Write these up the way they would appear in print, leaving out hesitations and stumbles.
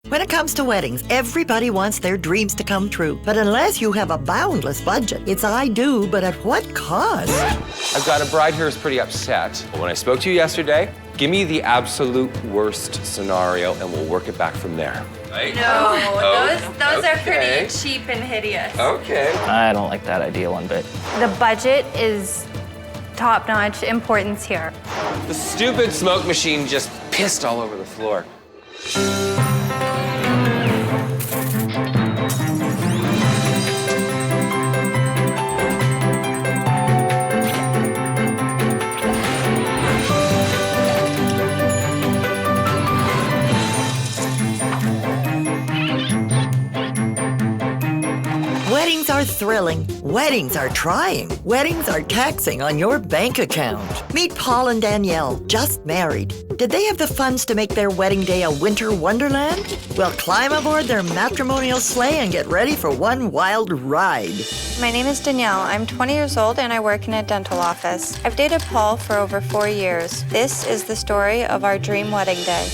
When it comes to weddings, everybody wants their dreams to come true. But unless you have a boundless budget, it's I do, but at what cost? I've got a bride here who's pretty upset. When I spoke to you yesterday, give me the absolute worst scenario and we'll work it back from there. Right? No, those are pretty cheap and hideous. Okay. I don't like that idea one bit. The budget is top-notch importance here. The stupid smoke machine just pissed all over the floor. Weddings are thrilling. Weddings are trying. Weddings are taxing on your bank account. Meet Paul and Danielle, just married. Did they have the funds to make their wedding day a winter wonderland? Well, climb aboard their matrimonial sleigh and get ready for one wild ride. My name is Danielle. I'm 20 years old and I work in a dental office. I've dated Paul for over 4 years. This is the story of our dream wedding day.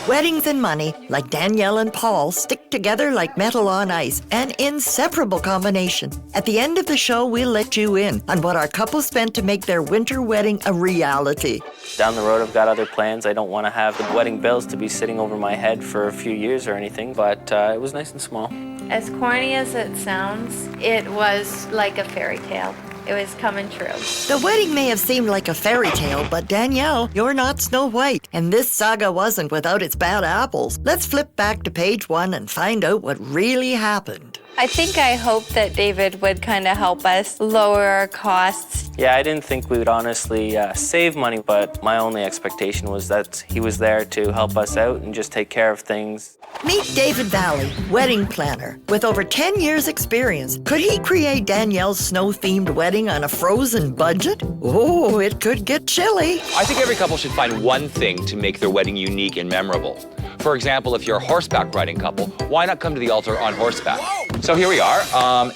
Weddings and money, like Danielle and Paul, stick together like metal on ice, an inseparable combination. At the end of the show, we'll let you in on what our couple spent to make their winter wedding a reality. Down the road, I've got other plans. I don't want to have the wedding bills to be sitting over my head for a few years or anything, but it was nice and small. As corny as it sounds, it was like a fairy tale. It was coming true. The wedding may have seemed like a fairy tale, but Danielle, you're not Snow White, and this saga wasn't without its bad apples. Let's flip back to page 1 and find out what really happened. I hoped that David would kind of help us lower our costs. Yeah, I didn't think we would honestly save money, but my only expectation was that he was there to help us out and just take care of things. Meet David Valley, wedding planner. With over 10 years' experience, could he create Danielle's snow-themed wedding on a frozen budget? Oh, it could get chilly. I think every couple should find one thing to make their wedding unique and memorable. For example, if you're a horseback riding couple, why not come to the altar on horseback? So here we are,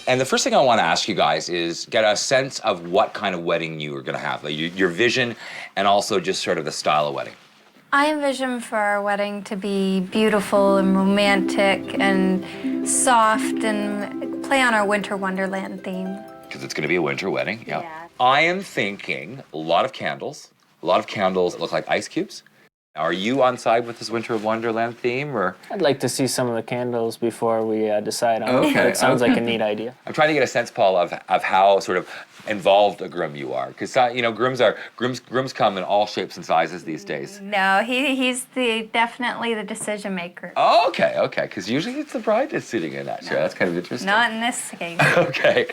and the first thing I want to ask you guys is get a sense of what kind of wedding you are going to have, like your vision, and also just sort of the style of wedding. I envision for our wedding to be beautiful and romantic and soft and play on our winter wonderland theme. Because it's going to be a winter wedding, yeah. I am thinking a lot of candles that look like ice cubes. Are you on side with this winter wonderland theme, or? I'd like to see some of the candles before we decide on it. It sounds like a neat idea. I'm trying to get a sense, Paul, of how sort of involved a groom you are, because grooms come in all shapes and sizes these days. No, he's definitely the decision maker. Oh, okay, because usually it's the bride that's sitting in that chair. That's kind of interesting. Not in this case. Okay.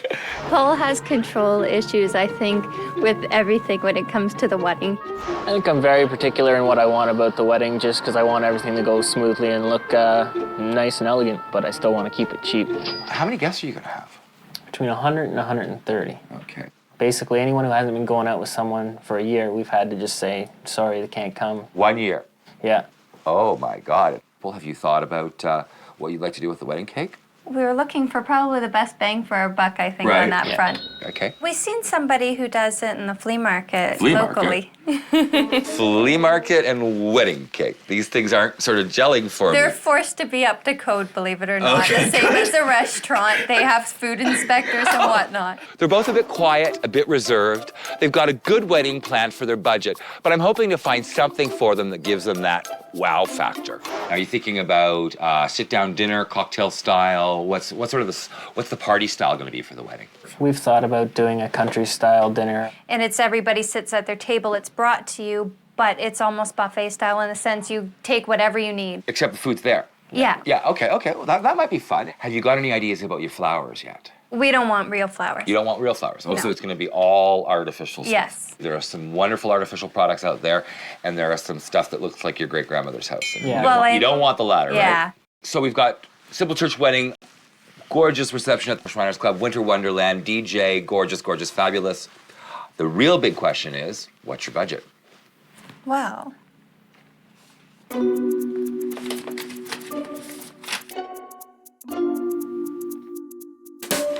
Paul has control issues, I think, with everything when it comes to the wedding. I think I'm very particular in what I want about the wedding, just because I want everything to go smoothly and look nice and elegant, but I still want to keep it cheap. How many guests are you going to have? Between 100 and 130. Okay. Basically, anyone who hasn't been going out with someone for a year, we've had to just say, sorry, they can't come. 1 year? Yeah. Oh, my God. Well, have you thought about what you'd like to do with the wedding cake? We were looking for probably the best bang for our buck, I think, on that front. Okay. We've seen somebody who does it in the flea market Flea locally. Flea market and wedding cake. These things aren't sort of gelling for me. They're forced to be up to code, believe it or not. Okay, The same as a restaurant. They have food inspectors and whatnot. They're both a bit quiet, a bit reserved. They've got a good wedding planned for their budget, but I'm hoping to find something for them that gives them that wow factor. Are you thinking about sit-down dinner, cocktail style? What's the party style going to be for the wedding? We've thought about doing a country-style dinner. And it's everybody sits at their table. It's brought to you, but it's almost buffet style in the sense you take whatever you need. Except the food's there. Yeah. Yeah, okay. Well, that might be fun. Have you got any ideas about your flowers yet? We don't want real flowers. You don't want real flowers? Oh, No. So it's going to be all artificial stuff. Yes. There are some wonderful artificial products out there, and there are some stuff that looks like your great-grandmother's house. And Yeah. you don't want the latter, Yeah. right? So we've got Simple Church Wedding, gorgeous reception at the Shriners Club, Winter Wonderland, DJ, gorgeous, fabulous. The real big question is, what's your budget? Wow.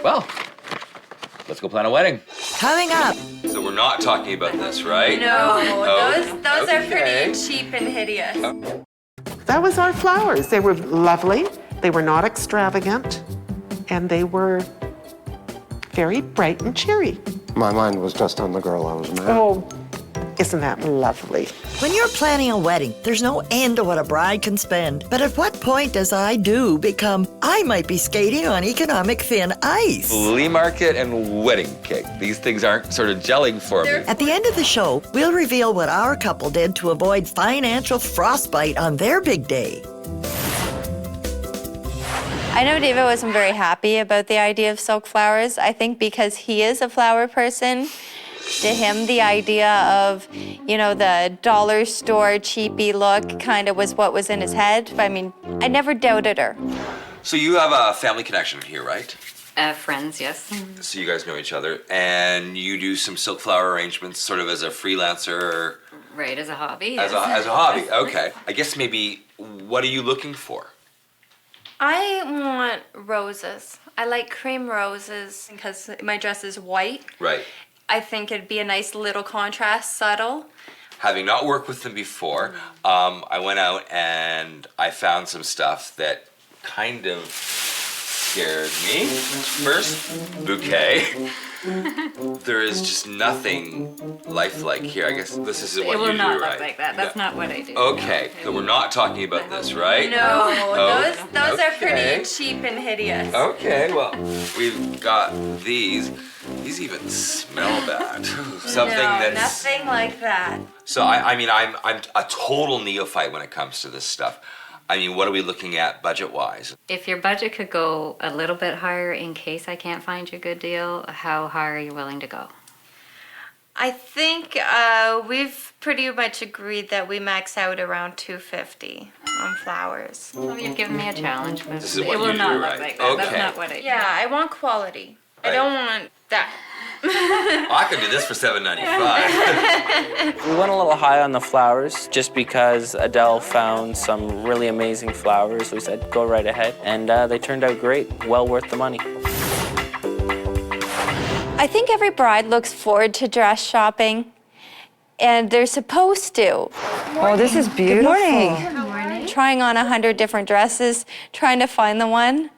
Well, let's go plan a wedding. Coming up, So we're not talking about this, right? No, Oh, those are okay. pretty cheap and hideous. that was our flowers. They were lovely. They were not extravagant. And they were very bright and cheery. My mind was just on the girl I was marrying. Oh, isn't that lovely? When you're planning a wedding, there's no end to what a bride can spend. But at what point does I do become, I might be skating on economic thin ice? Flea market and wedding cake. These things aren't sort of gelling for me. At the end of the show, we'll reveal what our couple did to avoid financial frostbite on their big day. I know David wasn't very happy about the idea of silk flowers. I think because he is a flower person, to him the idea of, you know, the dollar store cheapy look kind of was what was in his head. I mean, I never doubted her. So you have a family connection here, right? Friends, yes. So you guys know each other, and you do some silk flower arrangements sort of as a freelancer? Right, as a hobby. As a hobby, okay. I guess maybe, what are you looking for? I want roses. I like cream roses because my dress is white. Right. I think it'd be a nice little contrast, subtle. Having not worked with them before, I went out and I found some stuff that kind of scared me. First bouquet. There is just nothing lifelike here. I guess this is what It will you not do, look right? like that. That's not what I do. Okay, so we're not talking about this, right? No, those are okay. pretty cheap and hideous. Okay, well, we've got these. These even smell bad. Something no, that's nothing like that. So I mean I'm a total neophyte when it comes to this stuff. I mean, what are we looking at budget-wise? If your budget could go a little bit higher in case I can't find you a good deal, how high are you willing to go? I think we've pretty much agreed that we max out around $250 on flowers. Well, you've given me a challenge, but This is what it will you not do, look right? like that. That's Okay. not what I do. Yeah, I want quality. I Right. don't want that. I could do this for $7.95. We went a little high on the flowers just because Adele found some really amazing flowers. We said, go right ahead. And they turned out great, well worth the money. I think every bride looks forward to dress shopping, and they're supposed to. Oh, this is beautiful. Good morning. Trying on 100 different dresses, trying to find the one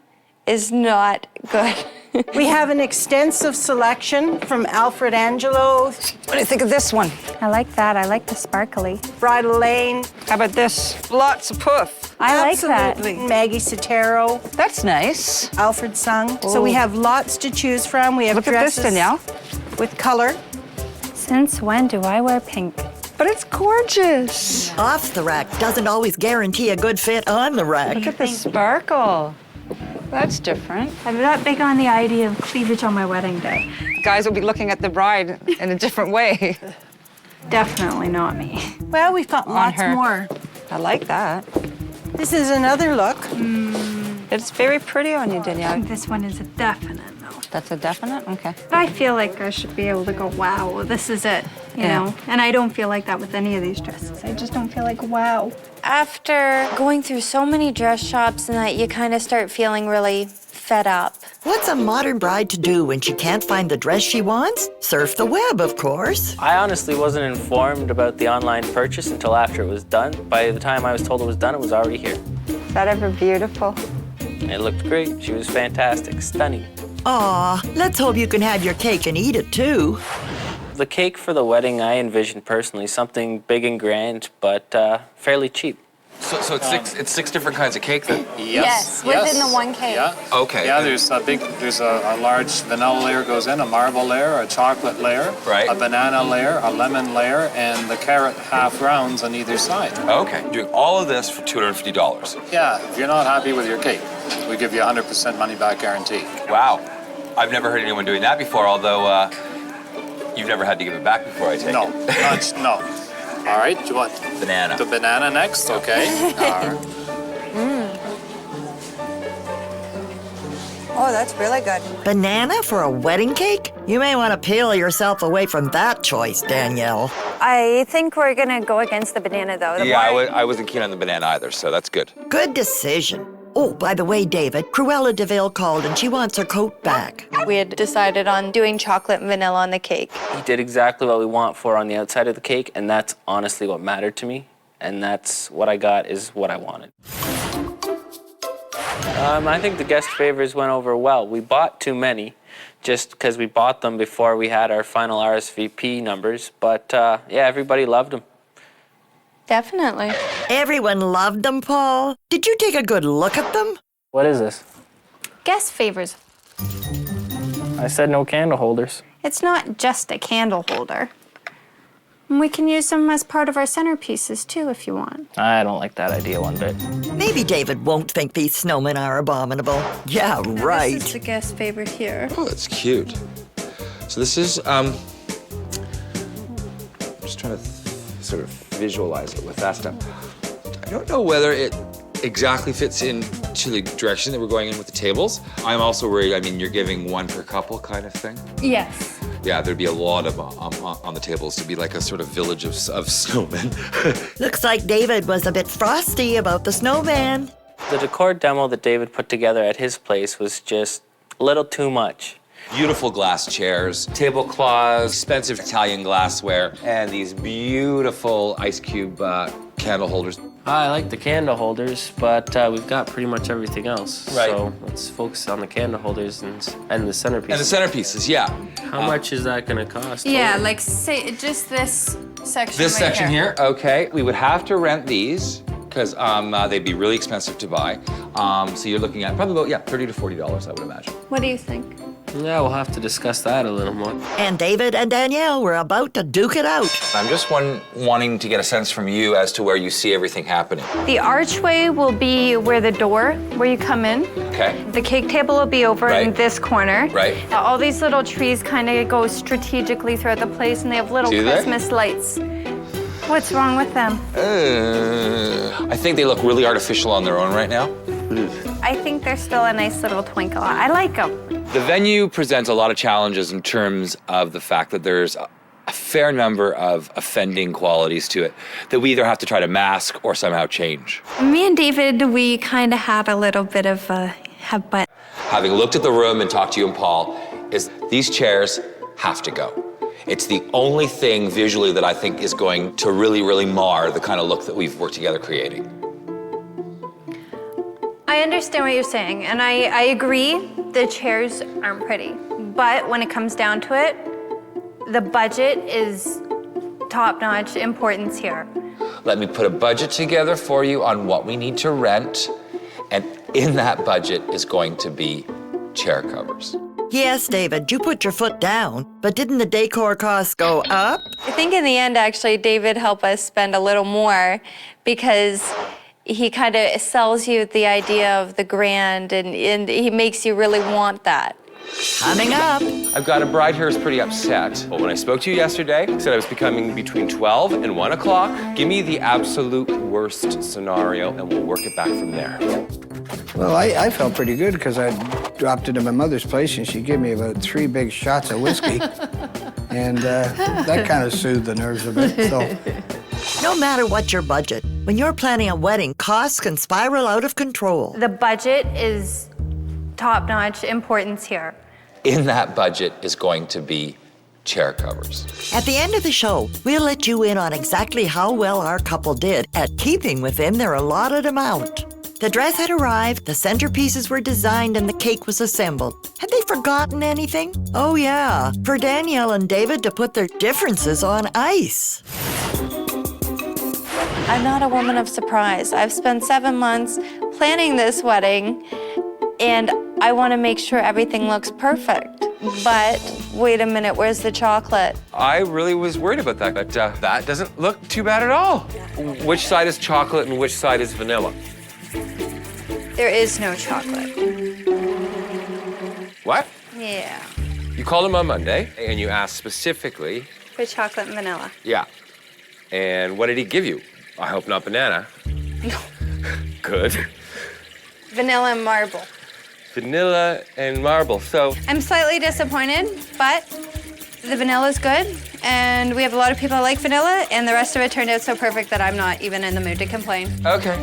is not good. We have an extensive selection from Alfred Angelo, What do you think of this one? I like that. I like the sparkly. Bridal Lane. How about this? Lots of puff. I like that. Absolutely. Maggie Sotero, That's nice. Alfred Sung. So we have lots to choose from. We have Look at this, dresses Danielle. with color. Since when do I wear pink? But it's gorgeous. Off the rack doesn't always guarantee a good fit on the rack. Look at the sparkle. That's different. I'm not big on the idea of cleavage on my wedding day. Guys will be looking at the bride in a different way. Definitely not me. Well, we've got lots her. more. I like that. This is another look. It's very pretty on you, Danielle. This one is a definite no. That's a definite? Okay. But I feel like I should be able to go, wow, this is it, you Yeah. know? And I don't feel like that with any of these dresses. I just don't feel like, wow. After going through so many dress shops and that, you kind of start feeling really fed up. What's a modern bride to do when she can't find the dress she wants? Surf the web, of course. I honestly wasn't informed about the online purchase until after it was done. By the time I was told it was done, it was already here. Is that ever beautiful? It looked great. She was fantastic, stunning. Aw, let's hope you can have your cake and eat it too. The cake for the wedding, I envisioned personally something big and grand, but fairly cheap. So it's six different kinds of cake then? Yes, within the one cake. Yeah. Okay. Yeah, there's a large vanilla layer goes in, a marble layer, a chocolate layer, Right. a banana layer, a lemon layer, and the carrot half rounds on either side. Okay, doing all of this for $250. Yeah, if you're not happy with your cake, we give you 100% money back guarantee. Wow. I've never heard anyone doing that before, although you've never had to give it back before, I take No, it. no. All right, do you want Banana. the banana next? Okay. All right. Oh, that's really good. Banana for a wedding cake? You may want to peel yourself away from that choice, Danielle. I think we're gonna go against the banana though. The Yeah, more- I wasn't keen on the banana either, so that's good. Good decision. Oh, by the way, David, Cruella DeVille called and she wants her coat back. We had decided on doing chocolate and vanilla on the cake. He did exactly what we want for on the outside of the cake, and that's honestly what mattered to me. and that's what I got is what I wanted. I think the guest favors went over well. We bought too many, just because we bought them before we had our final RSVP numbers, but yeah, everybody loved them. Definitely. Everyone loved them, Paul. Did you take a good look at them? What is this? Guest favors. I said no candle holders. It's not just a candle holder. We can use them as part of our centerpieces too, if you want. I don't like that idea one bit. Maybe David won't think these snowmen are abominable. Yeah, right. This is the guest favorite here. Oh, that's cute. So this is, I'm just trying to sort of visualize it with that stuff. I don't know whether it exactly fits into the direction that we're going in with the tables. I'm also worried, I mean, you're giving one per couple kind of thing. Yes. Yeah, there'd be a lot of on the tables to be like a sort of village of snowmen. Looks like David was a bit frosty about the snowman. The decor demo that David put together at his place was just a little too much. Beautiful glass chairs, tablecloths, expensive Italian glassware, and these beautiful ice cube candle holders. I like the candle holders, but we've got pretty much everything else. Right. So let's focus on the candle holders and the centerpieces. And the centerpieces, yeah. How much is that gonna cost? Yeah, like say just this section. This right section here, okay. We would have to rent these because they'd be really expensive to buy. So you're looking at probably about, yeah, $30 to $40, I would imagine. What do you think? Yeah, we'll have to discuss that a little more. And David and Danielle were about to duke it out. I'm just wanting to get a sense from you as to where you see everything happening. The archway will be where the door, where you come in. Okay. The cake table will be over in Right. this corner. Right. All these little trees kind of go strategically throughout the place, and they have little Do they? Christmas lights. What's wrong with them? I think they look really artificial on their own right now. I think they're still a nice little twinkle. I like them. The venue presents a lot of challenges in terms of the fact that there's a fair number of offending qualities to it that we either have to try to mask or somehow change. Me and David, we kind of had a little bit of a headbutt. Having looked at the room and talked to you and Paul, is these chairs have to go. It's the only thing visually that I think is going to really, really mar the kind of look that we've worked together creating. I understand what you're saying, and I agree the chairs aren't pretty. But when it comes down to it, the budget is top-notch importance here. Let me put a budget together for you on what we need to rent, and in that budget is going to be chair covers. Yes, David, you put your foot down, but didn't the decor costs go up? I think in the end, actually, David helped us spend a little more because he kind of sells you the idea of the grand, and he makes you really want that. Coming up. I've got a bride here who's pretty upset. Well, when I spoke to you yesterday, said I was becoming between 12 and 1 o'clock. Give me the absolute worst scenario and we'll work it back from there. Well, I felt pretty good because I dropped into my mother's place and she gave me about 3 big shots of whiskey. And that kind of soothed the nerves a bit. So. No matter what your budget, when you're planning a wedding, costs can spiral out of control. The budget is top-notch importance here. In that budget is going to be chair covers. At the end of the show, we'll let you in on exactly how well our couple did at keeping within their allotted amount. The dress had arrived, the centerpieces were designed, and the cake was assembled. Had they forgotten anything? Oh yeah, for Danielle and David to put their differences on ice. I'm not a woman of surprise. I've spent 7 months planning this wedding, and I want to make sure everything looks perfect. But wait a minute, where's the chocolate? I really was worried about that, but that doesn't look too bad at all. Which side is chocolate and which side is vanilla? There is no chocolate. What? Yeah. You called him on Monday and you asked specifically. For chocolate and vanilla. Yeah. And what did he give you? I hope not banana. No. Good. Vanilla and marble. Vanilla and marble, so. I'm slightly disappointed, but the vanilla's good, and we have a lot of people that like vanilla, and the rest of it turned out so perfect that I'm not even in the mood to complain. Okay.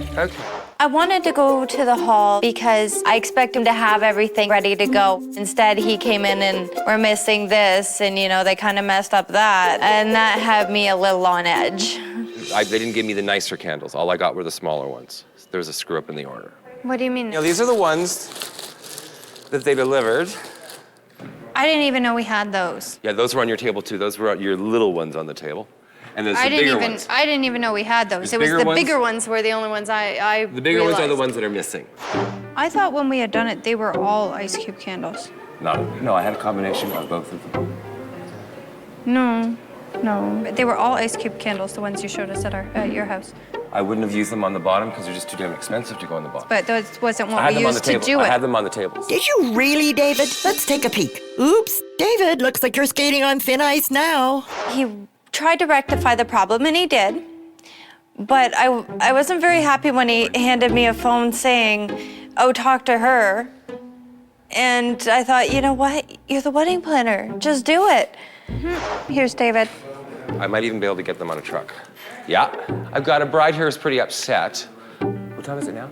I wanted to go to the hall because I expect him to have everything ready to go. Instead, he came in and we're missing this, and they kind of messed up that, and that had me a little on edge. They didn't give me the nicer candles. All I got were the smaller ones. There was a screw up in the order. What do you mean? You know, these are the ones that they delivered. I didn't even know we had those. Yeah, those were on your table too. Those were your little ones on the table. And there's the bigger ones. I didn't even know we had those. It was the bigger ones were the only ones I The bigger ones are the ones that are missing. I thought when we had done it, they were all ice cube candles. No, I had a combination of both of them. No. They were all ice cube candles, the ones you showed us at your house. I wouldn't have used them on the bottom because they're just too damn expensive to go on the bottom. But that wasn't what we used to do it. I had them on the tables. Did you really, David? Let's take a peek. Oops, David, looks like you're skating on thin ice now. He tried to rectify the problem, and he did. But I wasn't very happy when he handed me a phone saying, oh, talk to her. And I thought, you know what? You're the wedding planner. Just do it. Here's David. I might even be able to get them on a truck. Yeah, I've got a bride here who's pretty upset. What time is it now?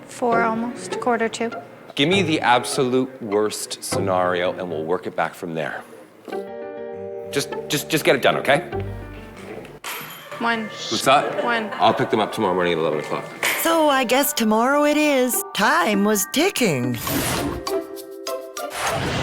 4 almost, 1:45. Give me the absolute worst scenario and we'll work it back from there. Just get it done, okay? 1. What's that? 1. I'll pick them up tomorrow morning at 11 o'clock. So I guess tomorrow it is. Time was ticking.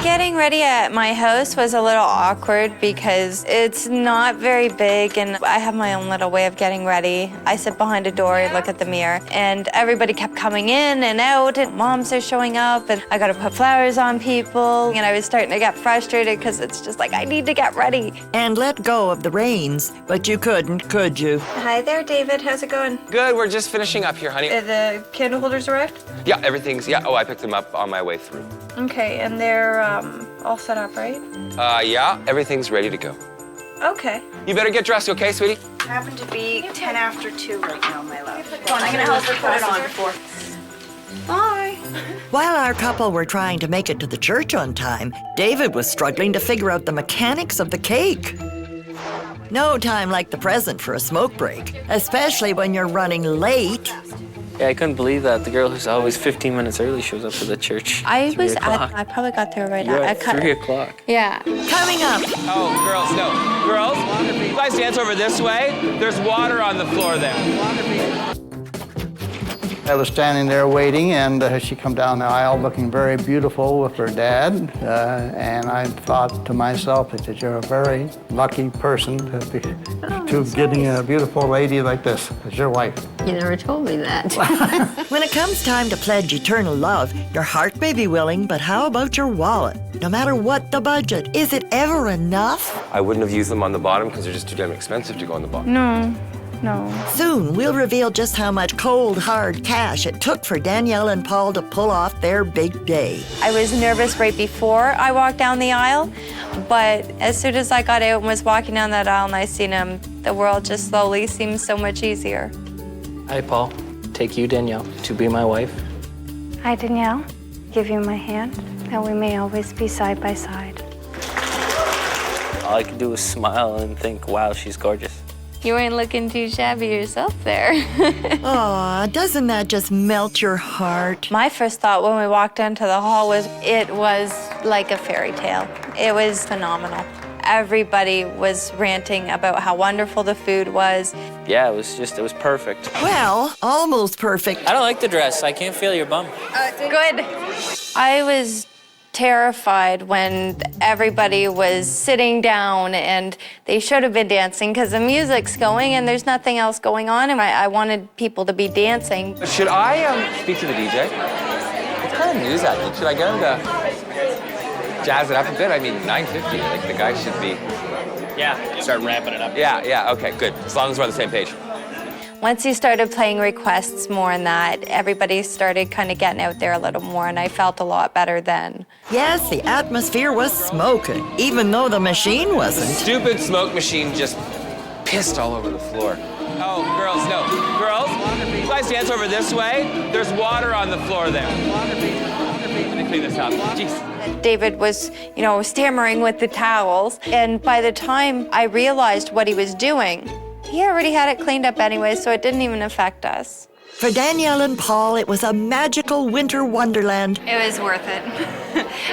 Getting ready at my house was a little awkward because it's not very big and I have my own little way of getting ready. I sit behind a door and look at the mirror and everybody kept coming in and out and moms are showing up and I gotta put flowers on people and I was starting to get frustrated because it's just like I need to get ready. And let go of the reins, but you couldn't, could you? Hi there, David. How's it going? Good, we're just finishing up here, honey. The candle holders arrived? Yeah, oh, I picked them up on my way through. Okay, and they're all set up, right? Yeah, everything's ready to go. Okay. You better get dressed, okay, sweetie? I happen to be 10 after 2 right now, my love. Come on, I'm gonna help her put it on before. Bye. While our couple were trying to make it to the church on time, David was struggling to figure out the mechanics of the cake. No time like the present for a smoke break, especially when you're running late. Yeah, I couldn't believe that. The girl who's always 15 minutes early shows up to the church. I probably got there right You're at 3 o'clock. Yeah. Coming up. Oh, girls, no. Girls, you guys dance over this way. There's water on the floor there. I was standing there waiting, and she come down the aisle looking very beautiful with her dad. And I thought to myself that you're a very lucky person to getting a beautiful lady like this as your wife. You never told me that. When it comes time to pledge eternal love, your heart may be willing, but how about your wallet? No matter what the budget, is it ever enough? I wouldn't have used them on the bottom because they're just too damn expensive to go on the bottom. No. Soon, we'll reveal just how much cold, hard cash it took for Danielle and Paul to pull off their big day. I was nervous right before I walked down the aisle, but as soon as I got out and was walking down that aisle and I seen him, the world just slowly seemed so much easier. Hi, Paul. Take you, Danielle, to be my wife. Hi, Danielle. Give you my hand, that we may always be side by side. All I could do was smile and think, wow, she's gorgeous. You weren't looking too shabby yourself there. Aw, doesn't that just melt your heart? My first thought when we walked into the hall was it was like a fairy tale. It was phenomenal. Everybody was ranting about how wonderful the food was. Yeah, it was perfect. Well, almost perfect. I don't like the dress. I can't feel your bum. Good. I was terrified when everybody was sitting down and they should have been dancing because the music's going and there's nothing else going on and I wanted people to be dancing. Should I speak to the DJ? What kind of news that? Should I get him to jazz it up a bit? I mean, 9:50, like the guy should be... Yeah, start ramping it up. Yeah, okay, good. As long as we're on the same page. Once he started playing requests more and that, everybody started kind of getting out there a little more and I felt a lot better then. Yes, the atmosphere was smoking, even though the machine wasn't. Stupid smoke machine just pissed all over the floor. Oh, girls, no. Girls, you guys dance over this way. There's water on the floor there. Let me clean this up. Jeez. David was, stammering with the towels. And by the time I realized what he was doing, he already had it cleaned up anyway, so it didn't even affect us. For Danielle and Paul, it was a magical winter wonderland. It was worth it.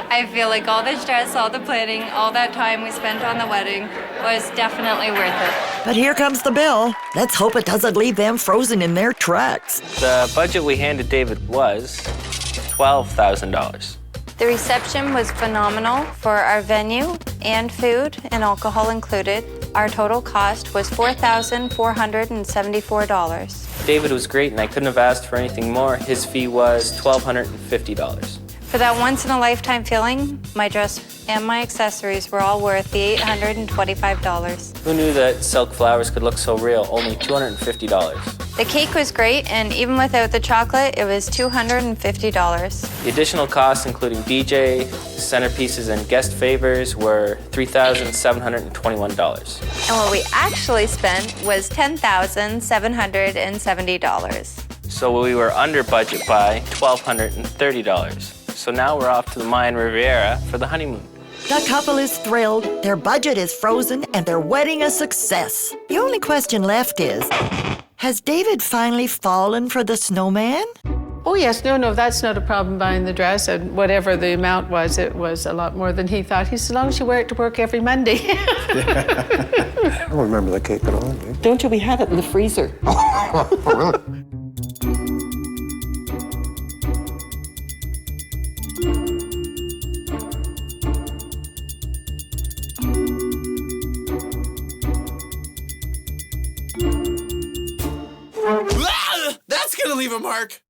I feel like all the stress, all the planning, all that time we spent on the wedding was definitely worth it. But here comes the bill. Let's hope it doesn't leave them frozen in their tracks. The budget we handed David was $12,000. The reception was phenomenal for our venue and food and alcohol included. Our total cost was $4,474. David was great, and I couldn't have asked for anything more. His fee was $1,250. For that once-in-a-lifetime feeling, my dress and my accessories were all worth the $825. Who knew that silk flowers could look so real? Only $250. The cake was great, and even without the chocolate, it was $250. The additional costs, including DJ, centerpieces, and guest favors, were $3,721. And what we actually spent was $10,770. So we were under budget by $1,230. So now we're off to the Mayan Riviera for the honeymoon. The couple is thrilled, their budget is frozen, and their wedding a success. The only question left is, has David finally fallen for the snowman? Oh, yes. No, that's not a problem buying the dress. And whatever the amount was, it was a lot more than he thought. He said, as long as you wear it to work every Monday. I don't remember the cake at all. Dude. Don't you? We had it in the freezer. Oh, really? That's gonna leave a mark.